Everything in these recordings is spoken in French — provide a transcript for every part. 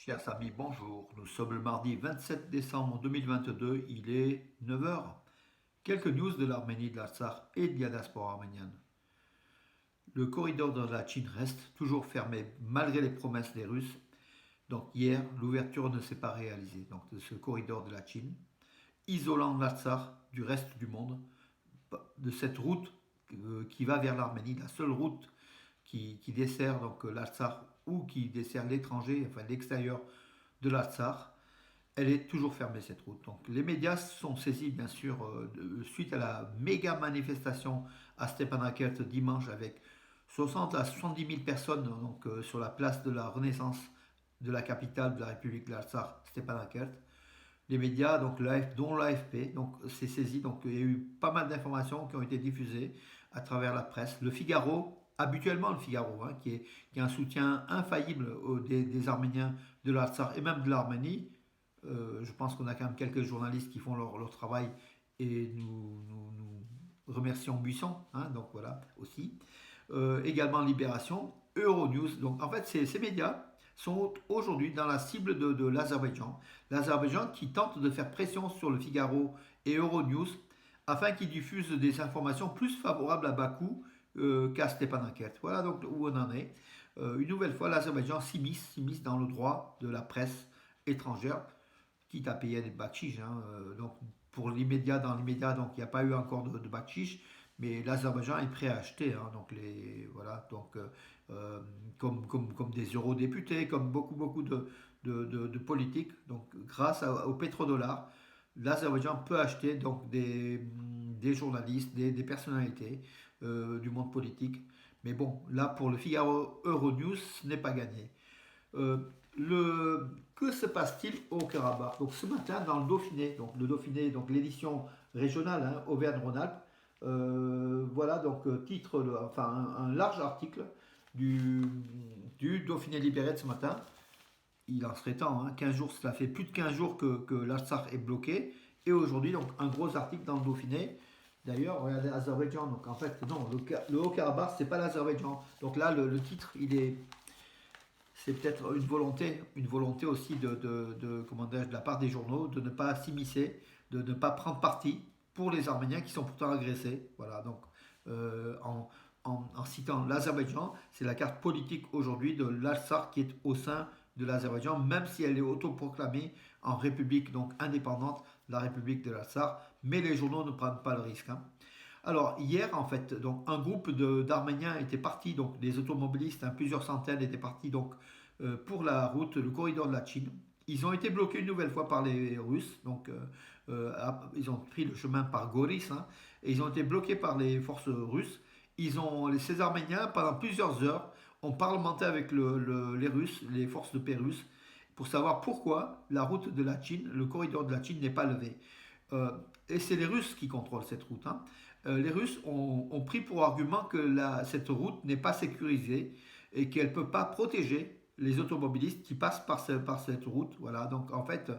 Chers amis, bonjour. Nous sommes le mardi 27 décembre 2022, il est 9 heures. Quelques news de l'Arménie, de l'Artsakh et de la diaspora arménienne. Le corridor de la Chine reste toujours fermé malgré les promesses des Russes. Donc hier, l'ouverture ne s'est pas réalisée de ce corridor de la Chine, isolant l'Artsakh du reste du monde, de cette route qui va vers l'Arménie, la seule route qui dessert l'Artsakh ou qui dessert l'étranger, enfin l'extérieur de l'Artsakh. Elle est toujours fermée cette route. Donc les médias sont saisis bien sûr suite à la méga manifestation à Stepanakert dimanche avec 60 à 70 000 personnes sur la place de la Renaissance de la capitale de la République de l'Artsakh, Stepanakert. Les médias, dont l'AFP, s'est saisi. Donc il y a eu pas mal d'informations qui ont été diffusées à travers la presse. Le Figaro, habituellement le Figaro, qui est un soutien infaillible des Arméniens de l'Artsakh et même de l'Arménie. Je pense qu'on a quand même quelques journalistes qui font leur travail et nous remercions Buisson, donc voilà aussi. Également Libération, Euronews. Donc en fait, ces médias sont aujourd'hui dans la cible de l'Azerbaïdjan. L'Azerbaïdjan qui tente de faire pression sur le Figaro et Euronews afin qu'ils diffusent des informations plus favorables à Bakou qu'à Stepanakert. Voilà donc où on en est. Une nouvelle fois, l'Azerbaïdjan s'immisce dans le droit de la presse étrangère, quitte à payer des bakchiches. Donc pour l'immédiat, dans l'immédiat, donc il n'y a pas eu encore de bakchiches, mais l'Azerbaïdjan est prêt à acheter. Voilà, comme des eurodéputés, comme beaucoup de politiques. Donc grâce au pétrodollar, l'Azerbaïdjan peut acheter donc des journalistes, des personnalités du monde politique. Mais bon, là pour le Figaro Euronews, ce n'est pas gagné. Euh, que se passe-t-il au Karabakh? Donc ce matin dans le Dauphiné, donc le Dauphiné, donc l'édition régionale Auvergne-Rhône-Alpes, voilà donc titre, enfin un large article du Dauphiné libéré de ce matin. Il en serait temps, 15 jours, cela fait plus de 15 jours que l'Artsakh est bloqué. Et aujourd'hui, donc un gros article dans le Dauphiné. D'ailleurs, regardez l'Azerbaïdjan. Donc en fait, non, le Haut-Karabakh, c'est pas l'Azerbaïdjan. Donc là, le titre, c'est peut-être une volonté aussi de la part des journaux de ne pas s'immiscer, de ne pas prendre parti pour les Arméniens qui sont pourtant agressés. Voilà, donc en citant l'Azerbaïdjan, c'est la carte politique aujourd'hui de l'Artsakh qui est au sein de l'Azerbaïdjan, même si elle est autoproclamée en république donc indépendante, la République de l'Artsakh, mais les journaux ne prennent pas le risque. Alors hier en fait, donc un groupe d'Arméniens était parti, donc des automobilistes, plusieurs centaines étaient partis donc pour la route, le corridor de la Chine. Ils ont été bloqués une nouvelle fois par les Russes, ils ont pris le chemin par Goris, et ils ont été bloqués par les forces russes. Ces Arméniens pendant plusieurs heures ont parlementé avec les Russes, les forces de paix russes, pour savoir pourquoi la route de la Chine, le corridor de la Chine n'est pas levé. Euh, et c'est les Russes qui contrôlent cette route. Les Russes ont pris pour argument que cette route n'est pas sécurisée et qu'elle ne peut pas protéger les automobilistes qui passent par cette route. Voilà, donc en fait,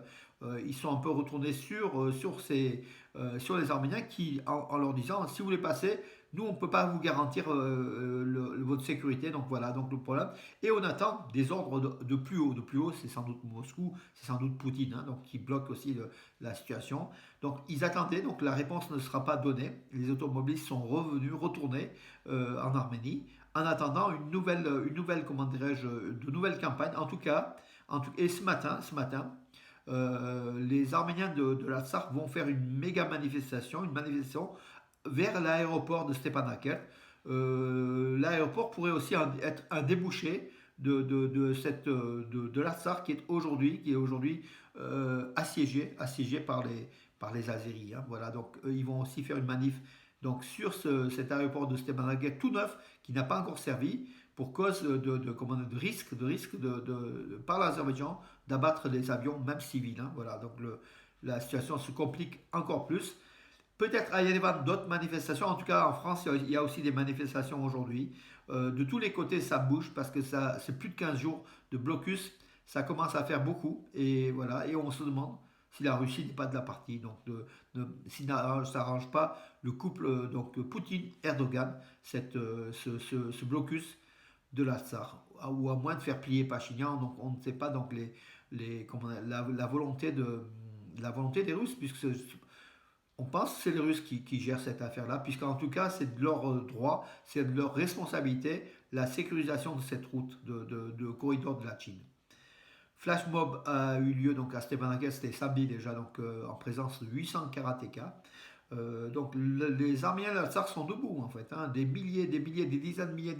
ils sont un peu retournés sur les Arméniens en leur disant si vous voulez passer, nous on ne peut pas vous garantir votre sécurité. Donc voilà, donc le problème. Et on attend des ordres de plus haut. De plus haut, c'est sans doute Moscou, c'est sans doute Poutine, donc qui bloque aussi la situation. Donc ils attendaient, donc la réponse ne sera pas donnée. Les automobilistes sont retournés en Arménie en attendant comment dirais-je, de nouvelles campagnes. Et ce matin, les Arméniens de l'Artsakh vont faire une une manifestation vers l'aéroport de Stepanakert. L'aéroport pourrait aussi être un débouché de l'Artsakh qui est aujourd'hui assiégé par les Azéris. Voilà, donc ils vont aussi faire une manif donc sur cet aéroport de Stepanakert tout neuf qui n'a pas encore servi pour cause de risque par l'Azerbaïdjan d'abattre des avions même civils. Voilà, donc la situation se complique encore plus. Peut-être à Yerevan d'autres manifestations. En tout cas, en France, il y a aussi des manifestations aujourd'hui. De tous les côtés, ça bouge parce que c'est plus de 15 jours de blocus. Ça commence à faire beaucoup. Et voilà. Et on se demande si la Russie n'est pas de la partie. Donc, si ça n'arrange pas le couple Poutine-Erdogan, ce blocus de l'Artsakh, ou à moins de faire plier Pachinian. Donc on ne sait pas donc la volonté des Russes, puisque on pense que c'est les Russes qui gèrent cette affaire-là, puisqu'en tout cas c'est de leur droit, c'est de leur responsabilité la sécurisation de cette route de corridor de la Chine. Flash mob a eu lieu donc à Stepanakert, c'était samedi déjà, donc en présence de 800 karatékas. Donc les Arméniens de l'Artsakh sont debout en fait, hein. Des milliers, des dizaines de milliers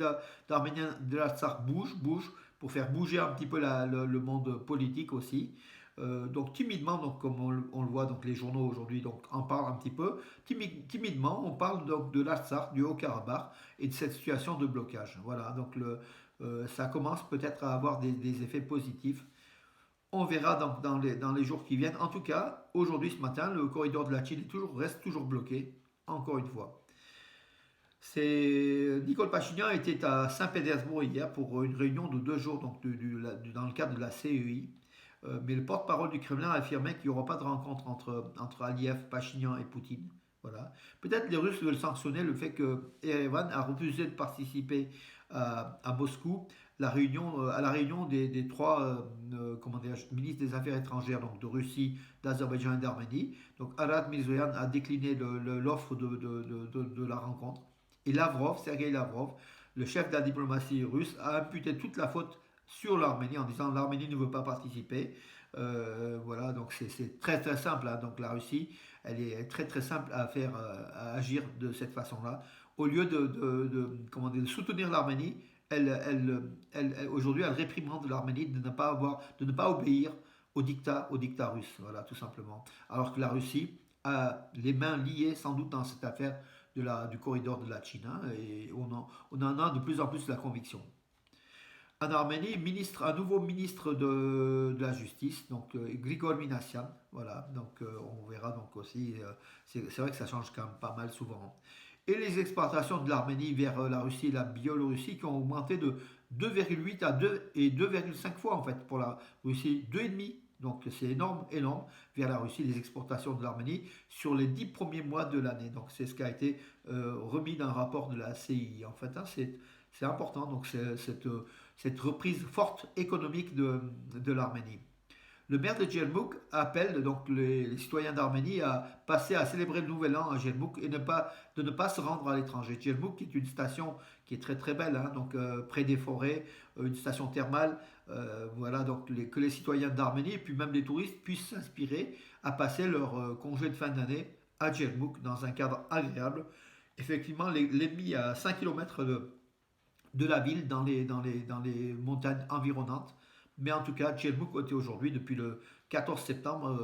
d'Arméniens de l'Artsakh bougent pour faire bouger un petit peu le monde politique aussi. Donc timidement, donc comme on le voit, donc les journaux aujourd'hui donc en parlent un petit peu. Timidement, on parle donc de l'Artsakh, du Haut-Karabakh et de cette situation de blocage. Voilà, donc ça commence peut-être à avoir des effets positifs. On verra dans les jours qui viennent. En tout cas, aujourd'hui, ce matin, le corridor de la Chine reste toujours bloqué, encore une fois. Nicole Pachinian était à Saint-Pétersbourg hier pour une réunion de 2 jours donc, dans le cadre de la CEI. Mais le porte-parole du Kremlin a affirmé qu'il n'y aura pas de rencontre entre Aliyev, Pachinian et Poutine. Voilà. Peut-être les Russes veulent sanctionner le fait que Erevan a refusé de participer à Moscou à la réunion des trois ministres des Affaires étrangères donc de Russie, d'Azerbaïdjan et d'Arménie. Donc Arad Mirzoyan a décliné l'offre de la rencontre. Et Sergei Lavrov, le chef de la diplomatie russe, a imputé toute la faute sur l'Arménie en disant l'Arménie ne veut pas participer. Voilà, donc c'est très très simple, hein. Donc la Russie, elle est très très simple à agir de cette façon-là. Au lieu de soutenir l'Arménie, aujourd'hui, elle réprimande l'Arménie de ne pas obéir au dictat russe, voilà, tout simplement. Alors que la Russie a les mains liées sans doute dans cette affaire du corridor de la Chine, hein, et on en a de plus en plus la conviction. En Arménie, un nouveau ministre de la Justice, donc Grigor Minassian, voilà, donc on verra donc aussi, c'est vrai que ça change quand même pas mal souvent. Et les exportations de l'Arménie vers la Russie et la Biélorussie qui ont augmenté de 2,8 à 2 et 2,5 fois en fait pour la Russie, 2,5. Donc c'est énorme, énorme vers la Russie, les exportations de l'Arménie sur les 10 premiers mois de l'année. Donc c'est ce qui a été remis dans un rapport de la CI. En fait, hein, c'est important, donc cette reprise forte économique de l'Arménie. Le maire de Djelmouk appelle donc les citoyens d'Arménie à passer à célébrer le nouvel an à Djelmouk et de ne pas se rendre à l'étranger. Djelmouk est une station qui est très très belle, hein, donc près des forêts, une station thermale. Voilà, donc que les citoyens d'Arménie et puis même les touristes puissent s'inspirer à passer leur congé de fin d'année à Djelmouk dans un cadre agréable. Effectivement, l'ennemi à 5 km de la ville dans les montagnes environnantes. Mais en tout cas, Djelmouk était aujourd'hui, depuis le 14 septembre,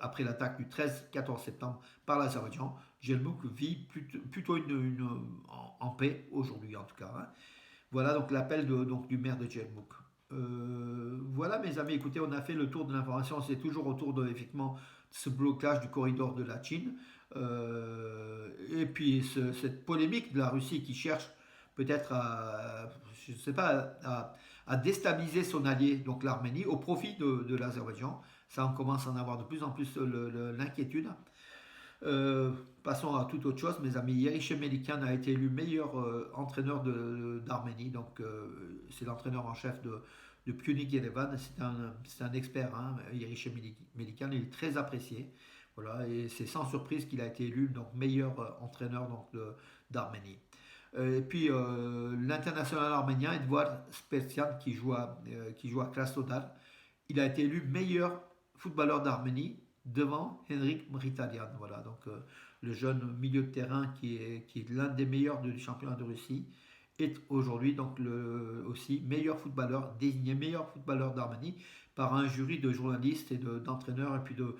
après l'attaque du 13-14 septembre par l'Azerbaïdjan, Djelmouk vit plutôt en paix aujourd'hui en tout cas, hein. Voilà donc l'appel donc, du maire de Djelmouk. Voilà mes amis, écoutez, on a fait le tour de l'information, c'est toujours autour de effectivement ce blocage du corridor de la Chine. Et puis cette polémique de la Russie qui cherche peut-être je sais pas, à déstabiliser son allié, donc l'Arménie, au profit de l'Azerbaïdjan. Ça, on commence à en avoir de plus en plus l'inquiétude. Passons à toute autre chose, mes amis. Yerishem Melikian a été élu meilleur entraîneur d'Arménie. Donc, c'est l'entraîneur en chef de Pionik Yerevan. C'est un expert, hein, Yerishem Melikian. Il est très apprécié. Voilà, et c'est sans surprise qu'il a été élu donc, meilleur entraîneur donc, d'Arménie. Et puis l'international arménien Edouard Spesian qui joue à Krasnodar, il a été élu meilleur footballeur d'Arménie devant Henrik Mkhitaryan. Voilà, donc le jeune milieu de terrain qui est l'un des meilleurs du championnat de Russie est aujourd'hui donc aussi désigné meilleur footballeur d'Arménie par un jury de journalistes et d'entraîneurs et puis de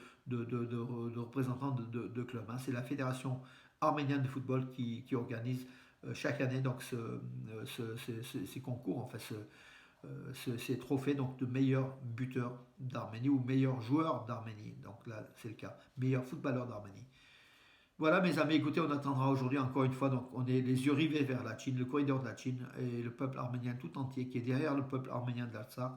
représentants de clubs, hein. C'est la fédération arménienne de football qui organise chaque année donc ces concours, en fait, ces trophées donc de meilleur buteur d'Arménie ou meilleur joueur d'Arménie. Donc là, c'est le cas, meilleur footballeur d'Arménie. Voilà mes amis, écoutez, on attendra aujourd'hui encore une fois, donc on est les yeux rivés vers la Chine, le corridor de la Chine et le peuple arménien tout entier qui est derrière le peuple arménien de l'Artsakh,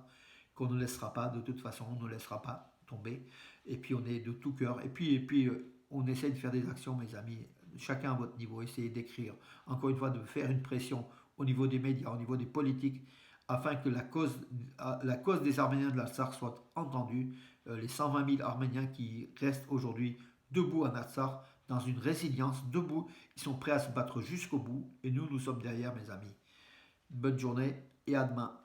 qu'on ne laissera pas, de toute façon, on ne laissera pas tomber. Et puis on est de tout cœur. Et puis on essaie de faire des actions, mes amis, chacun à votre niveau, essayez d'écrire, encore une fois, de faire une pression au niveau des médias, au niveau des politiques, afin que la cause des Arméniens de l'Artsakh soit entendue. Les 120 000 Arméniens qui restent aujourd'hui debout en Artsakh, dans une résilience, debout, ils sont prêts à se battre jusqu'au bout, et nous, nous sommes derrière, mes amis. Bonne journée et à demain.